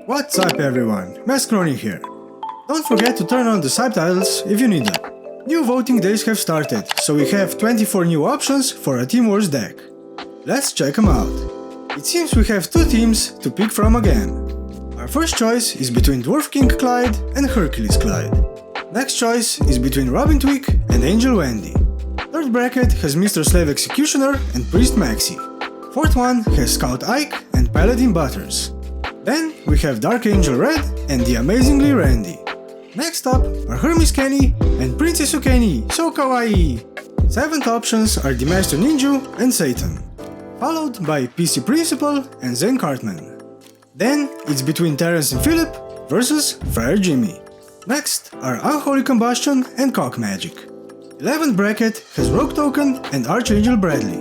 What's up everyone, Ronin here. Don't forget to turn on the subtitles if you need them. New voting days have started, so we have 24 new options for a Team Wars deck. Let's check them out. It seems we have two teams to pick from again. Our first choice is between Dwarf King Clyde and Hercules Clyde. Next choice is between Robin Twig and Angel Wendy. Third bracket has Mr. Slave Executioner and Priest Maxi. Fourth one has Scout Ike and Paladin Butters. Then we have Dark Angel Red and the Amazingly Randy. Next up are Hermes Kenny and Princess Kenny, so kawaii! Seventh options are the Master Ninju and Satan, followed by PC Principal and Zane Cartman. Then it's between Terence Philip versus Friar Jimmy. Next are Unholy Combustion and Cock Magic. 11th bracket has Rogue Token and Archangel Bradley.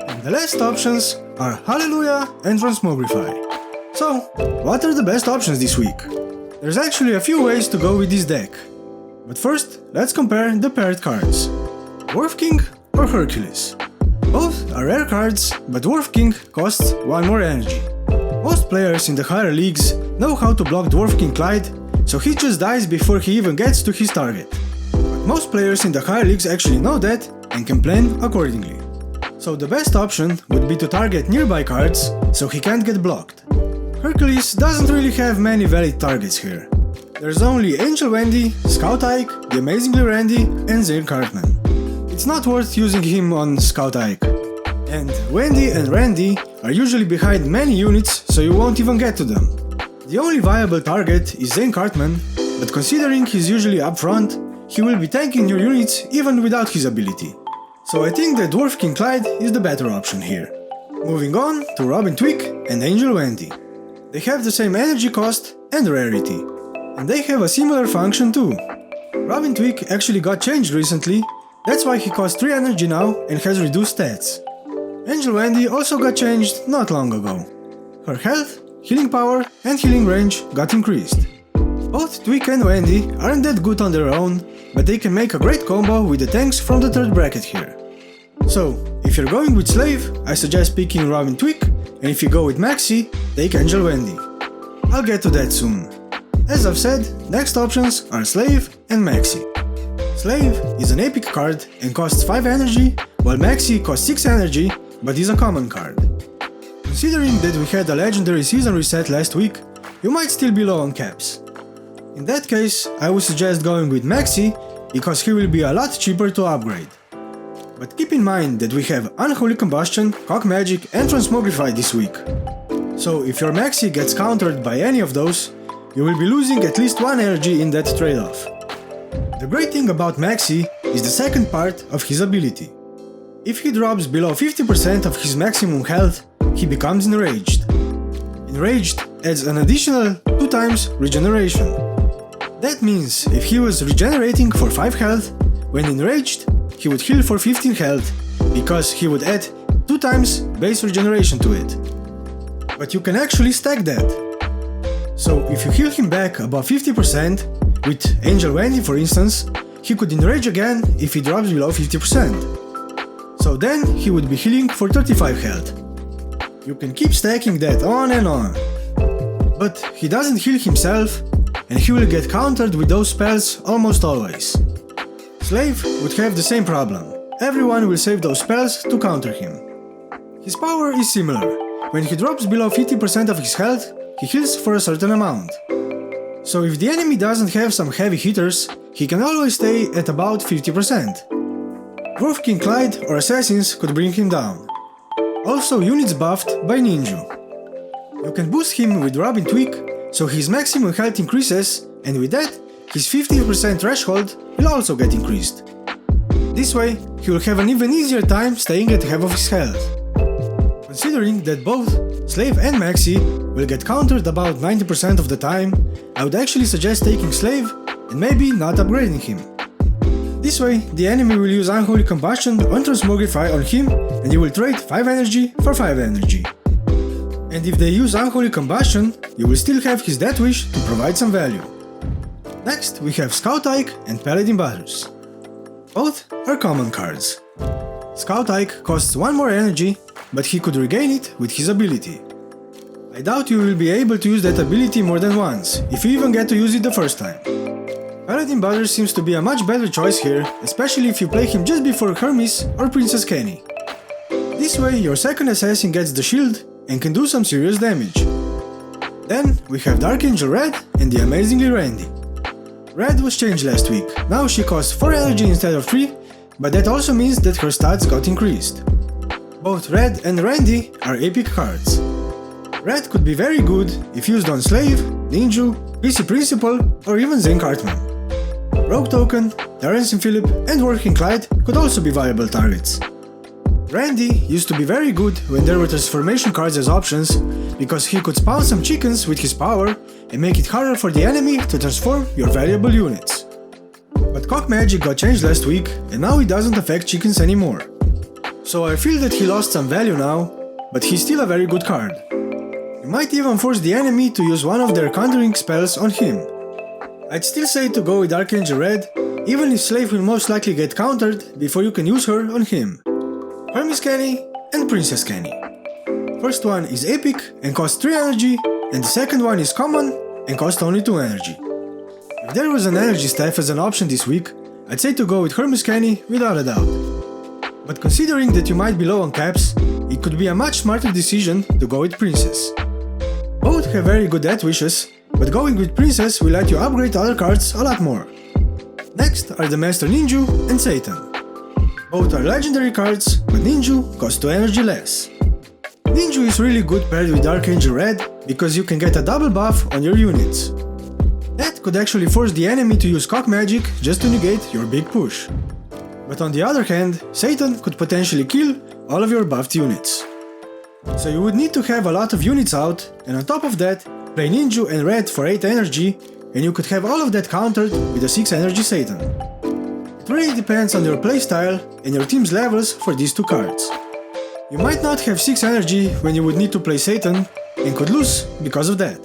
And the last options are Hallelujah and Transmogrify. So, what are the best options this week? There's actually a few ways to go with this deck. But first, let's compare the Parrot Cards. Dwarf King or Hercules? Both are rare cards, but Dwarf King costs 1 more energy. Most players in the higher leagues know how to block Dwarf King Clyde, so he just dies before he even gets to his target. But most players in the higher leagues actually know that and can plan accordingly. So the best option would be to target nearby cards, so he can't get blocked. Hercules doesn't really have many valid targets here. There's only Angel Wendy, Scout Ike, the Amazingly Randy, and Zane Cartman. It's not worth using him on Scout Ike. And Wendy and Randy are usually behind many units, so you won't even get to them. The only viable target is Zane Cartman, but considering he's usually up front, he will be tanking your units even without his ability. So I think that Dwarf King Clyde is the better option here. Moving on to Robin Twig and Angel Wendy. They have the same energy cost and rarity, and they have a similar function too. Robin Twig actually got changed recently, that's why he costs 3 energy now and has reduced stats. Angel Wendy also got changed not long ago. Her health, healing power and healing range got increased. Both Twig and Wendy aren't that good on their own, but they can make a great combo with the tanks from the third bracket here. So, if you're going with Slave, I suggest picking Robin Twig, and if you go with Maxi, take Angel Wendy. I'll get to that soon. As I've said, next options are Slave and Maxi. Slave is an epic card and costs 5 energy, while Maxi costs 6 energy, but is a common card. Considering that we had a legendary season reset last week, you might still be low on caps. In that case, I would suggest going with Maxi, because he will be a lot cheaper to upgrade. But keep in mind that we have Unholy Combustion, Cock Magic and Transmogrify this week. So if your Maxi gets countered by any of those, you will be losing at least 1 energy in that trade-off. The great thing about Maxi is the second part of his ability. If he drops below 50% of his maximum health, he becomes enraged. Enraged adds an additional 2 times regeneration. That means if he was regenerating for 5 health, when enraged, he would heal for 15 health, because he would add 2 times base regeneration to it. But you can actually stack that. So if you heal him back above 50%, with Angel Wendy for instance, he could enrage again if he drops below 50%. So then he would be healing for 35 health. You can keep stacking that on and on. But he doesn't heal himself, and he will get countered with those spells almost always. Slave would have the same problem. Everyone will save those spells to counter him. His power is similar. When he drops below 50% of his health, he heals for a certain amount. So if the enemy doesn't have some heavy hitters, he can always stay at about 50%. Dwarf King Clyde or Assassins could bring him down. Also units buffed by Ninju. You can boost him with Robin Twig, so his maximum health increases, and with that, his 50% threshold will also get increased. This way, he will have an even easier time staying at half of his health. Considering that both Slave and Maxi will get countered about 90% of the time, I would actually suggest taking Slave and maybe not upgrading him. This way, the enemy will use Unholy Combustion or Transmogrify on him, and you will trade 5 energy for 5 energy. And if they use Unholy Combustion, you will still have his Death Wish to provide some value. Next, we have Scout Ike and Paladin Butters. Both are common cards. Scout Ike costs 1 more energy, but he could regain it with his ability. I I doubt you will be able to use that ability more than once, if you even get to use it the first time. Paladin Butter seems to be a much better choice here, especially if you play him just before Hermes or Princess Kenny. This way your second assassin gets the shield and can do some serious damage. Then we have Dark Angel Red and the amazingly Wendy. Red was changed last week, now she costs 4 energy instead of 3, but that also means that her stats got increased. Both Red and Wendy are epic cards. Red could be very good if used on Slave, Ninju, PC Principal or even Zen Cartman. Rogue Token, Terence Philip and Working Clyde could also be viable targets. Wendy used to be very good when there were transformation cards as options, because he could spawn some chickens with his power and make it harder for the enemy to transform your valuable units. But Cock Magic got changed last week and now it doesn't affect chickens anymore. So I feel that he lost some value now, but he's still a very good card. You might even force the enemy to use one of their countering spells on him. I'd still say to go with Archangel Red, even if Slave will most likely get countered before you can use her on him. Hermes Kenny and Princess Kenny. First one is epic and costs 3 energy, and the second one is common and costs only 2 energy. If there was an energy staff as an option this week, I'd say to go with Hermes Kenny without a doubt. But considering that you might be low on caps, it could be a much smarter decision to go with Princess. Both have very good death wishes, but going with Princess will let you upgrade other cards a lot more. Next are the Master Ninju and Satan. Both are legendary cards, but Ninju costs 2 energy less. Ninju is really good paired with Archangel Red because you can get a double buff on your units. That could actually force the enemy to use Cock Magic just to negate your big push. But on the other hand, Satan could potentially kill all of your buffed units. So you would need to have a lot of units out, and on top of that, play Ninju and Red for 8 energy, and you could have all of that countered with a 6 energy Satan. It really depends on your playstyle and your team's levels for these two cards. You might not have 6 energy when you would need to play Satan, and could lose because of that.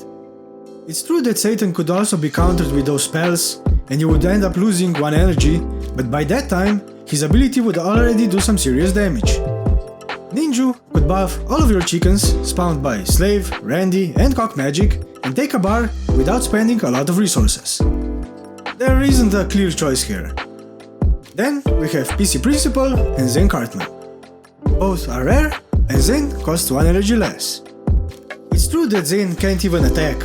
It's true that Satan could also be countered with those spells, and you would end up losing 1 energy, but by that time, his ability would already do some serious damage. Ninju could buff all of your chickens spawned by Slave, Wendy and Cock Magic and take a bar without spending a lot of resources. There isn't a clear choice here. Then we have PC Principal and Zen Cartman. Both are rare and Zen costs 1 energy less. It's true that Zen can't even attack,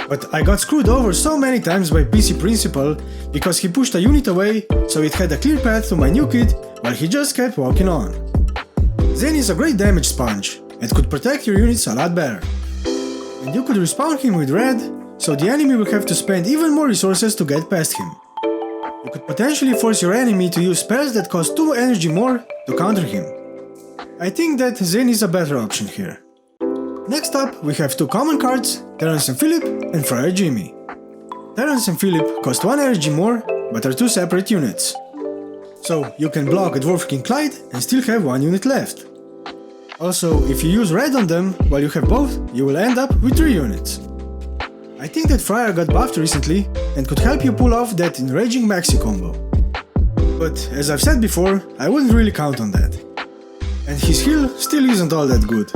but I got screwed over so many times by PC Principal because he pushed a unit away so it had a clear path to my new kid while he just kept walking on. Zen is a great damage sponge and could protect your units a lot better. And you could respawn him with Red, so the enemy will have to spend even more resources to get past him. You could potentially force your enemy to use spells that cost 2 energy more to counter him. I think that Zen is a better option here. Next up we have 2 common cards, Terence Philip and Friar Jimmy. Terence and Philip cost 1 energy more, but are 2 separate units. So you can block a Dwarf King Clyde and still have 1 unit left. Also, if you use Red on them while you have both, you will end up with 3 units. I think that Friar got buffed recently and could help you pull off that enraging Maxi Combo. But as I've said before, I wouldn't really count on that. And his heal still isn't all that good.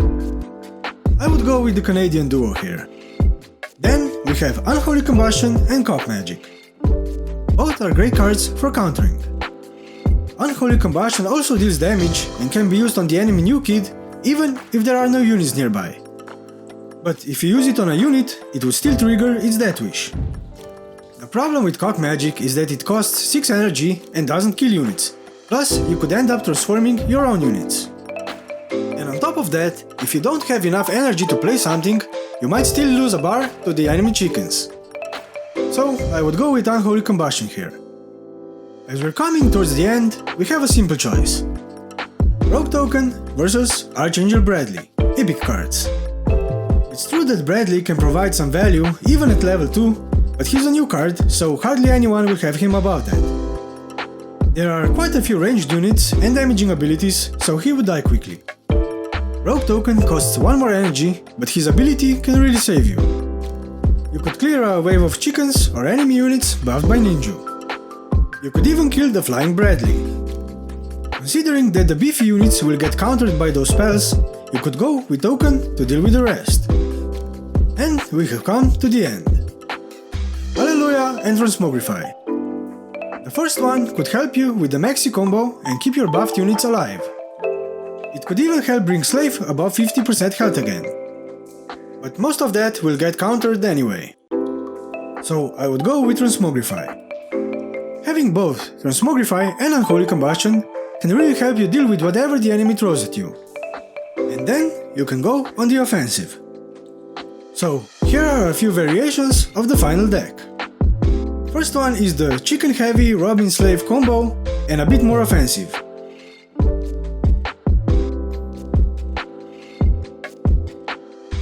I would go with the Canadian duo here. Then we have Unholy Combustion and Cock Magic. Both are great cards for countering. Unholy Combustion also deals damage and can be used on the enemy new kid even if there are no units nearby. But if you use it on a unit, it would still trigger its death wish. The problem with Cock Magic is that it costs 6 energy and doesn't kill units, plus you could end up transforming your own units. And on top of that, if you don't have enough energy to play something, you might still lose a bar to the enemy chickens. So I would go with Unholy Combustion here. As we're coming towards the end, we have a simple choice. Rogue Token versus Archangel Bradley, epic cards. It's true that Bradley can provide some value even at level 2, but he's a new card, so hardly anyone will have him above that. There are quite a few ranged units and damaging abilities, so he would die quickly. Rogue Token costs 1 more energy, but his ability can really save you. You could clear a wave of chickens or enemy units buffed by Ninju. You could even kill the Flying Bradley. Considering that the beefy units will get countered by those spells, you could go with Token to deal with the rest. And we have come to the end. Hallelujah and Transmogrify. The first one could help you with the Maxi Combo and keep your buffed units alive. It could even help bring Slave above 50% health again. But most of that will get countered anyway. So I would go with Transmogrify. Having both Transmogrify and Unholy Combustion can really help you deal with whatever the enemy throws at you. And then you can go on the offensive. So here are a few variations of the final deck. First one is the chicken heavy Robin Slave combo and a bit more offensive.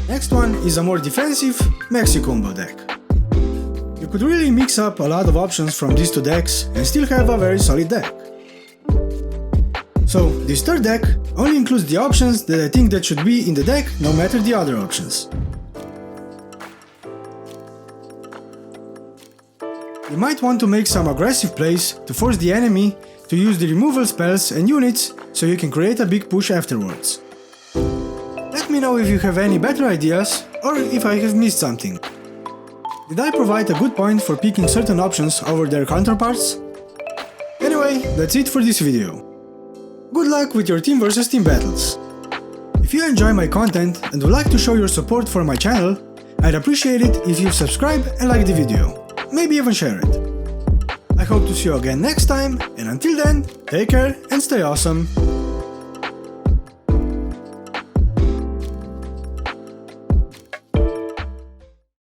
Next one is a more defensive Maxi Combo deck. You could really mix up a lot of options from these two decks and still have a very solid deck. So this third deck only includes the options that I think that should be in the deck no matter the other options. You might want to make some aggressive plays to force the enemy to use the removal spells and units so you can create a big push afterwards. Let me know if you have any better ideas or if I have missed something. Did I provide a good point for picking certain options over their counterparts? Anyway, that's it for this video. Good luck with your team versus team battles. If you enjoy my content and would like to show your support for my channel, I'd appreciate it if you subscribe and like the video. Maybe even share it. I hope to see you again next time, and until then, take care and stay awesome.